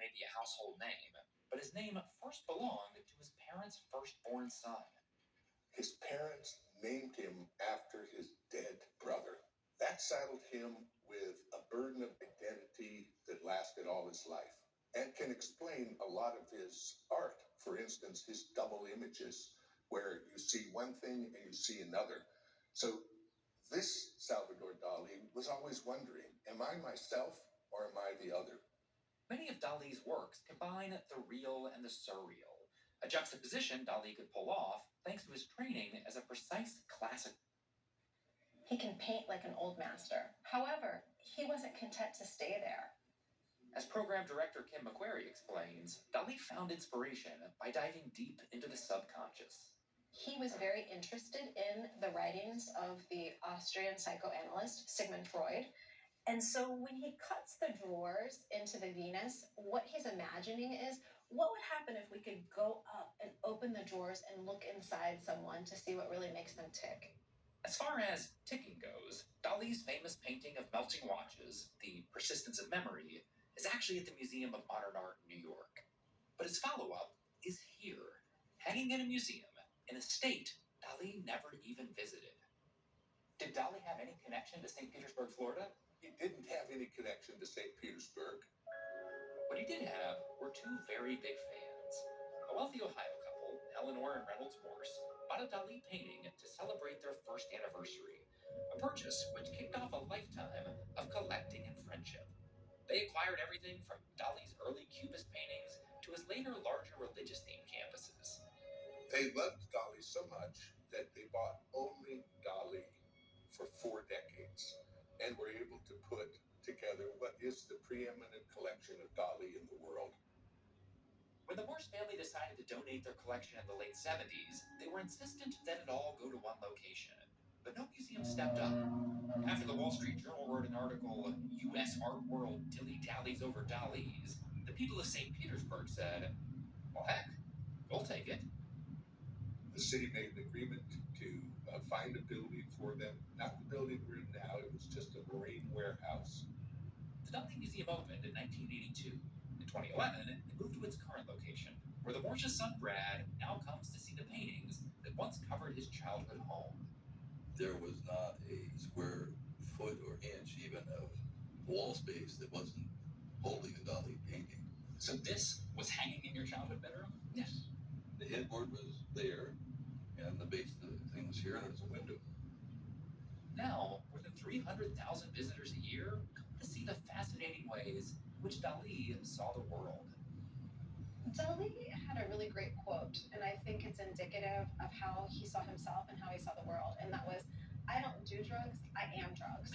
may be a household name, but his name first belonged to his parents' firstborn son. His parents named him after his dead brother. That saddled him with a burden of identity that lasted all his life and can explain a lot of his art. For instance, his double images, where you see one thing and you see another. So this Salvador Dali was always wondering, am I myself or am I the other? Many of Dali's works combine the real and the surreal, a juxtaposition Dali could pull off thanks to his training as a precise classic. He can paint like an old master. However, he wasn't content to stay there. As program director Kim McQuarrie explains, Dali found inspiration by diving deep into the subconscious. He was very interested in the writings of the Austrian psychoanalyst Sigmund Freud. And so when he cuts the drawers into the Venus, what he's imagining is, what would happen if we could go up and open the drawers and look inside someone to see what really makes them tick? As far as ticking goes, Dali's famous painting of melting watches, The Persistence of Memory, is actually at the Museum of Modern Art in New York. But his follow-up is here, hanging in a museum, in a state Dali never even visited. Did Dali have any connection to St. Petersburg, Florida? He didn't have any connection to St. Petersburg. What he did have were two very big fans. A wealthy Ohio couple, Eleanor and Reynolds Morse, bought a Dali painting to celebrate their first anniversary, a purchase which kicked off a lifetime of collecting and friendship. They acquired everything from Dali's early Cubist paintings to his later larger religious-themed canvases. They loved Dali so much that they bought only Dali for 4 decades and were able to put together what is the preeminent collection of Dali in the world. When the Morse family decided to donate their collection in the late 70s, they were insistent that it all go to one location. But no museum stepped up. After the Wall Street Journal wrote an article, U.S. Art World Dilly-Dallies over Dali's, the people of St. Petersburg said, well, heck, we'll take it. The city made an agreement to find a building for them. Not the building we're in now, it was just a marine warehouse. The Dali Museum opened in 1982. In 2011, it moved to its current location, where the Morse's son Brad now comes to see the paintings that once covered his childhood home. There was not a square foot or inch even of wall space that wasn't holding a Dali painting. So this was hanging in your childhood bedroom? Yes. The headboard was there, and the base of the thing was here, and there was a window. Now, more than 300,000 visitors a year come to see the fascinating ways in which Dali saw the world. Dali had a really great quote, and I think it's indicative of how he saw himself and how he saw the world, and that was, I don't do drugs, I am drugs.